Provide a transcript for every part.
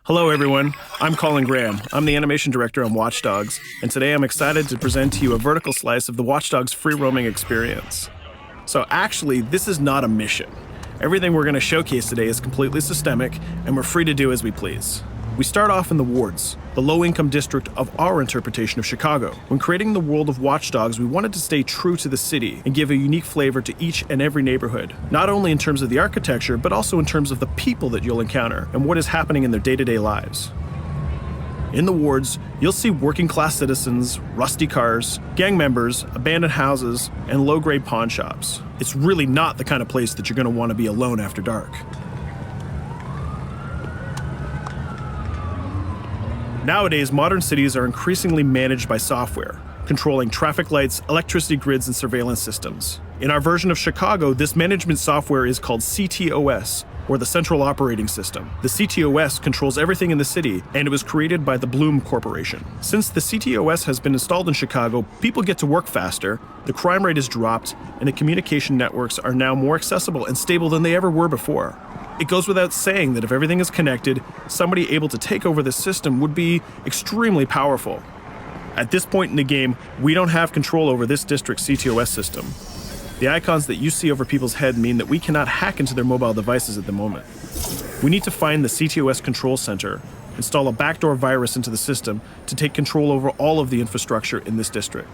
Hello everyone, I'm Colin Graham. I'm the animation director on Watch Dogs, and today I'm excited to present to you a vertical slice of the Watch Dogs free roaming experience. So actually, this is not a mission. Everything we're going to showcase today is completely systemic, and we're free to do as we please. We start off in the wards, the low-income district of our interpretation of Chicago. When creating the world of Watch Dogs, we wanted to stay true to the city and give a unique flavor to each and every neighborhood, not only in terms of the architecture, but also in terms of the people that you'll encounter and what is happening in their day-to-day lives. In the wards, you'll see working-class citizens, rusty cars, gang members, abandoned houses, and low-grade pawn shops. It's really not the kind of place that you're going to want to be alone after dark. Nowadays, modern cities are increasingly managed by software, controlling traffic lights, electricity grids, and surveillance systems. In our version of Chicago, this management software is called CTOS, or the Central Operating System. The CTOS controls everything in the city, and it was created by the Bloom Corporation. Since the CTOS has been installed in Chicago, people get to work faster, the crime rate has dropped, and the communication networks are now more accessible and stable than they ever were before. It goes without saying that if everything is connected, somebody able to take over the system would be extremely powerful. At this point in the game, we don't have control over this district's CTOS system. The icons that you see over people's head mean that we cannot hack into their mobile devices at the moment. We need to find the CTOS control center, install a backdoor virus into the system to take control over all of the infrastructure in this district.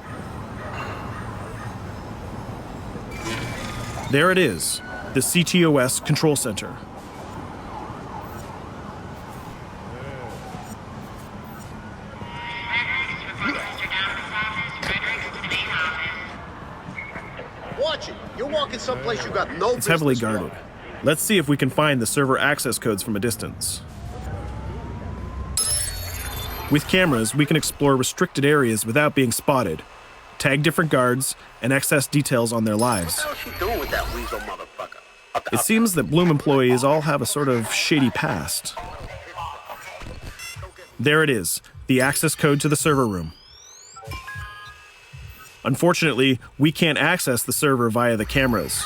There it is, the CTOS control center. Watch it. You're walking someplace you got no business. It's heavily guarded. Let's see if we can find the server access codes from a distance. With cameras, we can explore restricted areas without being spotted, tag different guards, and access details on their lives. What the hell is she doing with that weasel motherfucker? It seems that Bloom employees all have a sort of shady past. There it is, the access code to the server room. Unfortunately, we can't access the server via the cameras.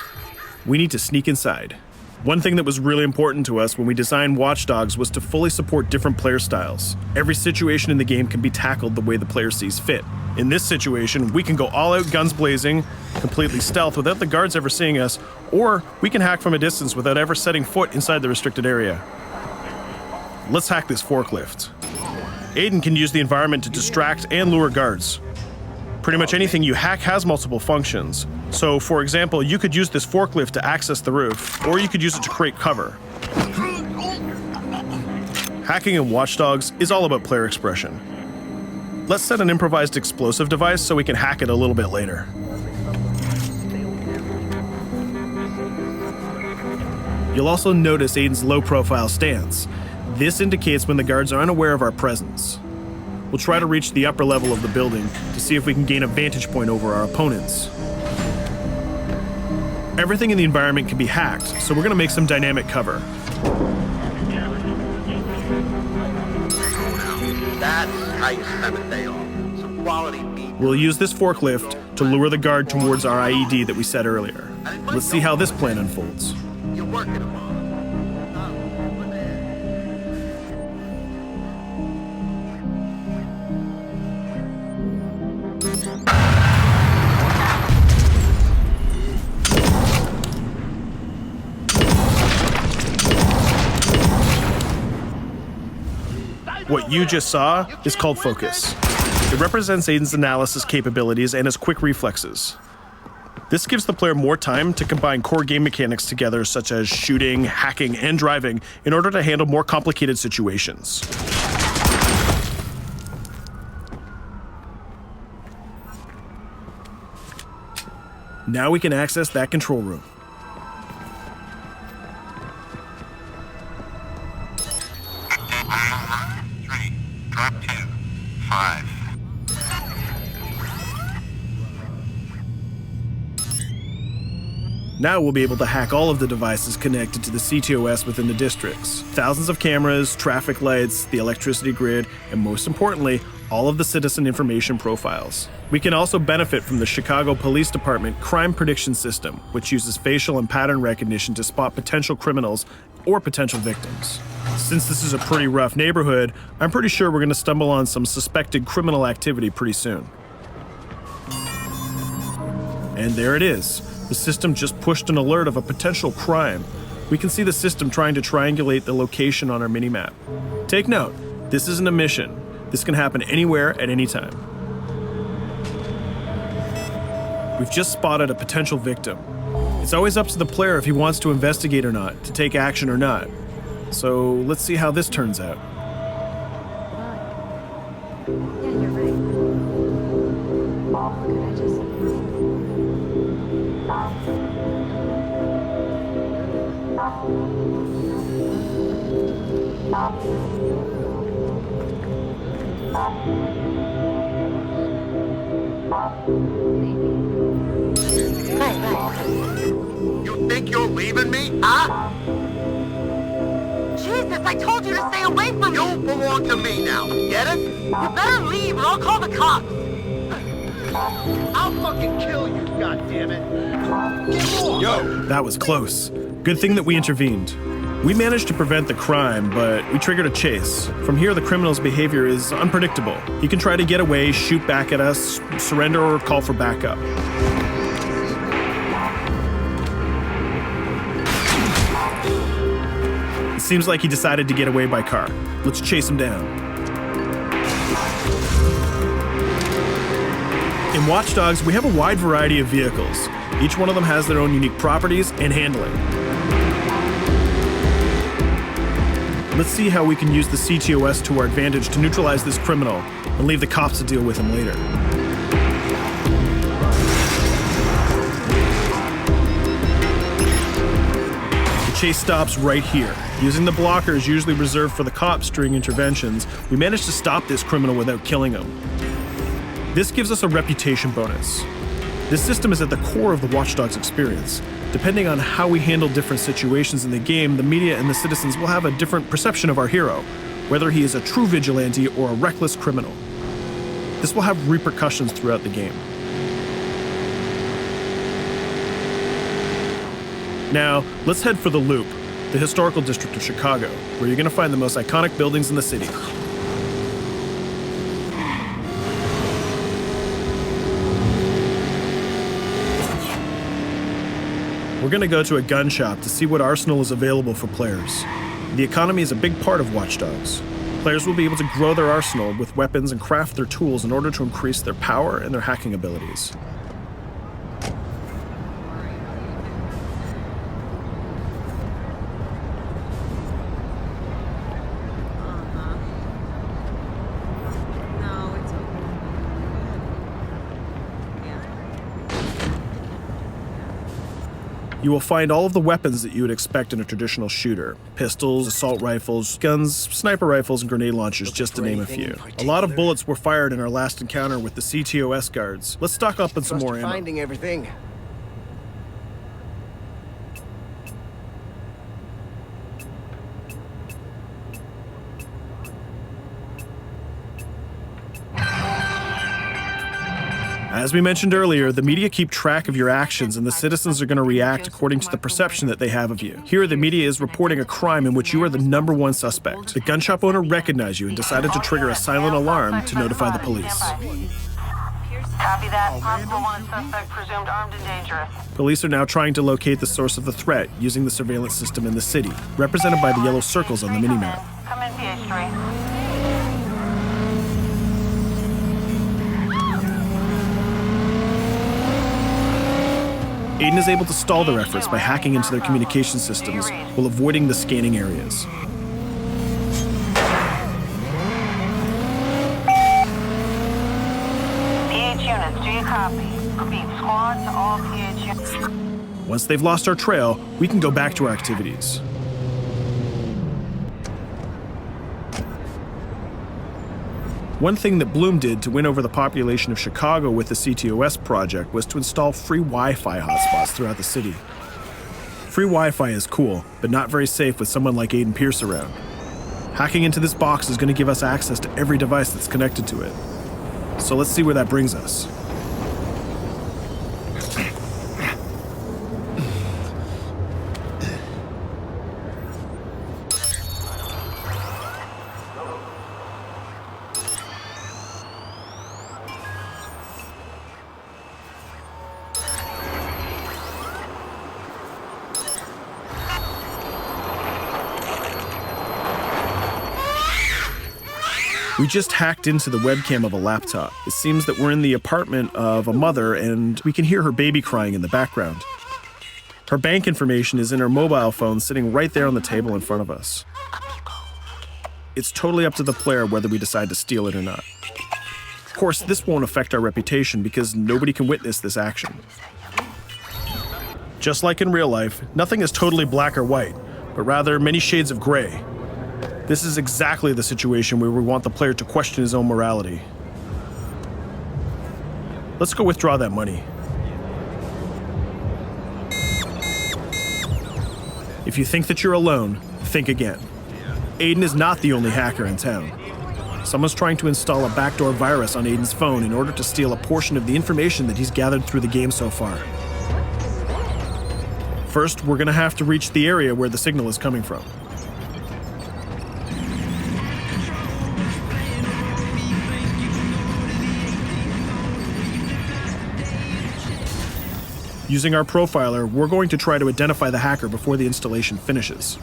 We need to sneak inside. One thing that was really important to us when we designed Watch Dogs was to fully support different player styles. Every situation in the game can be tackled the way the player sees fit. In this situation, we can go all out guns blazing, completely stealth without the guards ever seeing us, or we can hack from a distance without ever setting foot inside the restricted area. Let's hack this forklift. Aiden can use the environment to distract and lure guards. Pretty much anything you hack has multiple functions. So, for example, you could use this forklift to access the roof, or you could use it to create cover. Hacking in Watch Dogs is all about player expression. Let's set an improvised explosive device so we can hack it a little bit later. You'll also notice Aiden's low-profile stance. This indicates when the guards are unaware of our presence. We'll try to reach the upper level of the building to see if we can gain a vantage point over our opponents. Everything in the environment can be hacked, so we're going to make some dynamic cover. That's how you spend a day off. Some quality beat. We'll use this forklift to lure the guard towards our IED that we set earlier. Let's see how this plan unfolds. You're working them on. What you just saw is called focus. It represents Aiden's analysis capabilities and his quick reflexes. This gives the player more time to combine core game mechanics together, such as shooting, hacking, and driving, in order to handle more complicated situations. Now we can access that control room. Drop 2, 5. Now we'll be able to hack all of the devices connected to the CTOS within the districts. Thousands of cameras, traffic lights, the electricity grid, and most importantly, all of the citizen information profiles. We can also benefit from the Chicago Police Department Crime Prediction System, which uses facial and pattern recognition to spot potential criminals or potential victims. Since this is a pretty rough neighborhood, I'm pretty sure we're going to stumble on some suspected criminal activity pretty soon. And there it is. The system just pushed an alert of a potential crime. We can see the system trying to triangulate the location on our minimap. Take note, this isn't a mission. This can happen anywhere at any time. We've just spotted a potential victim. It's always up to the player if he wants to investigate or not, to take action or not. So let's see how this turns out. Yeah, you're right. Could I just... You think you're leaving me? Huh? Jesus, I told you to stay away from me! You belong to me now. Get it? You better leave or I'll call the cops! I'll fucking kill you, goddammit. Get off! Yo! That was close. Good thing that we intervened. We managed to prevent the crime, but we triggered a chase. From here, the criminal's behavior is unpredictable. He can try to get away, shoot back at us, surrender, or call for backup. It seems like he decided to get away by car. Let's chase him down. In Watch Dogs, we have a wide variety of vehicles. Each one of them has their own unique properties and handling. Let's see how we can use the CTOS to our advantage to neutralize this criminal and leave the cops to deal with him later. The chase stops right here. Using the blockers usually reserved for the cops during interventions, we managed to stop this criminal without killing him. This gives us a reputation bonus. This system is at the core of the Watch Dogs experience. Depending on how we handle different situations in the game, the media and the citizens will have a different perception of our hero, whether he is a true vigilante or a reckless criminal. This will have repercussions throughout the game. Now, let's head for the Loop, the historical district of Chicago, where you're going to find the most iconic buildings in the city. We're going to go to a gun shop to see what arsenal is available for players. The economy is a big part of Watch Dogs. Players will be able to grow their arsenal with weapons and craft their tools in order to increase their power and their hacking abilities. No, it's okay. You will find all of the weapons that you would expect in a traditional shooter. Pistols, assault rifles, guns, sniper rifles, and grenade launchers, just to name a few. A lot of bullets were fired in our last encounter with the CTOS guards. Let's stock up on some more ammo. Finding everything. As we mentioned earlier, the media keep track of your actions and the citizens are going to react according to the perception that they have of you. Here, the media is reporting a crime in which you are the #1 suspect. The gun shop owner recognized you and decided to trigger a silent alarm to notify the police. Copy that. Possible wanted suspect presumed armed and dangerous. Police are now trying to locate the source of the threat using the surveillance system in the city, represented by the yellow circles on the minimap. Come in, PH3. Aiden is able to stall their efforts by hacking into their communication systems while avoiding the scanning areas. PH units, do you copy? Repeat, squad to all PH units. Once they've lost our trail, we can go back to our activities. One thing that Bloom did to win over the population of Chicago with the CTOS project was to install free Wi-Fi hotspots throughout the city. Free Wi-Fi is cool, but not very safe with someone like Aiden Pierce around. Hacking into this box is going to give us access to every device that's connected to it. So let's see where that brings us. We just hacked into the webcam of a laptop. It seems that we're in the apartment of a mother and we can hear her baby crying in the background. Her bank information is in her mobile phone sitting right there on the table in front of us. It's totally up to the player whether we decide to steal it or not. Of course, this won't affect our reputation because nobody can witness this action. Just like in real life, nothing is totally black or white, but rather many shades of gray. This is exactly the situation where we want the player to question his own morality. Let's go withdraw that money. If you think that you're alone, think again. Aiden is not the only hacker in town. Someone's trying to install a backdoor virus on Aiden's phone in order to steal a portion of the information that he's gathered through the game so far. First, we're gonna have to reach the area where the signal is coming from. Using our profiler, we're going to try to identify the hacker before the installation finishes.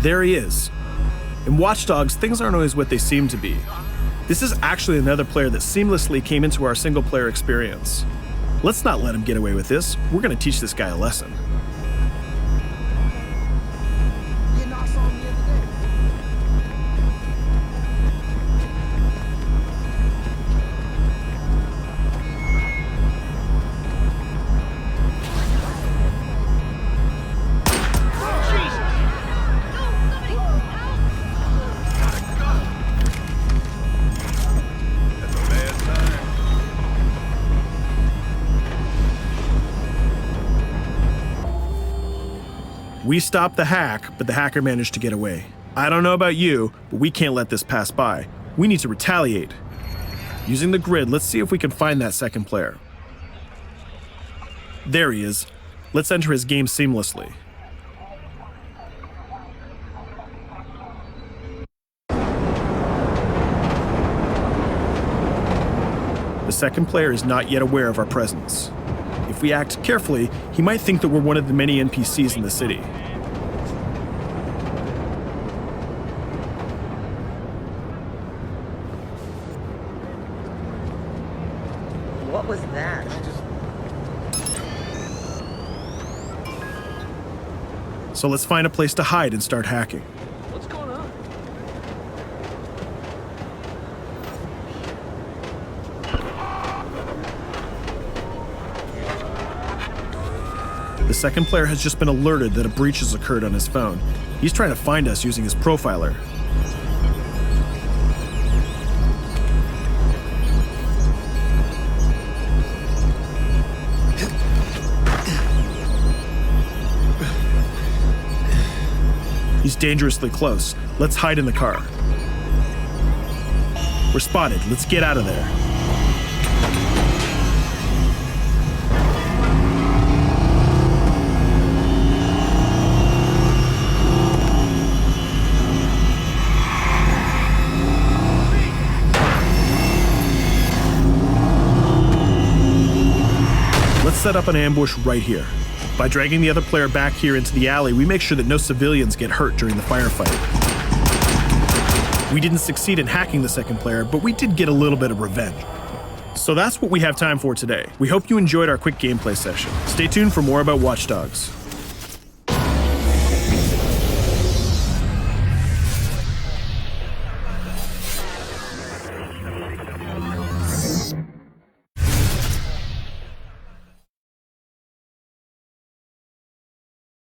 There he is. In Watch Dogs, things aren't always what they seem to be. This is actually another player that seamlessly came into our single-player experience. Let's not let him get away with this. We're gonna teach this guy a lesson. We stopped the hack, but the hacker managed to get away. I don't know about you, but we can't let this pass by. We need to retaliate. Using the grid, let's see if we can find that second player. There he is. Let's enter his game seamlessly. The second player is not yet aware of our presence. If we act carefully, he might think that we're one of the many NPCs in the city. What was that? So let's find a place to hide and start hacking. What's going on? The second player has just been alerted that a breach has occurred on his phone. He's trying to find us using his profiler. He's dangerously close. Let's hide in the car. We're spotted. Let's get out of there. Let's set up an ambush right here. By dragging the other player back here into the alley, we make sure that no civilians get hurt during the firefight. We didn't succeed in hacking the second player, but we did get a little bit of revenge. So that's what we have time for today. We hope you enjoyed our quick gameplay session. Stay tuned for more about Watch Dogs.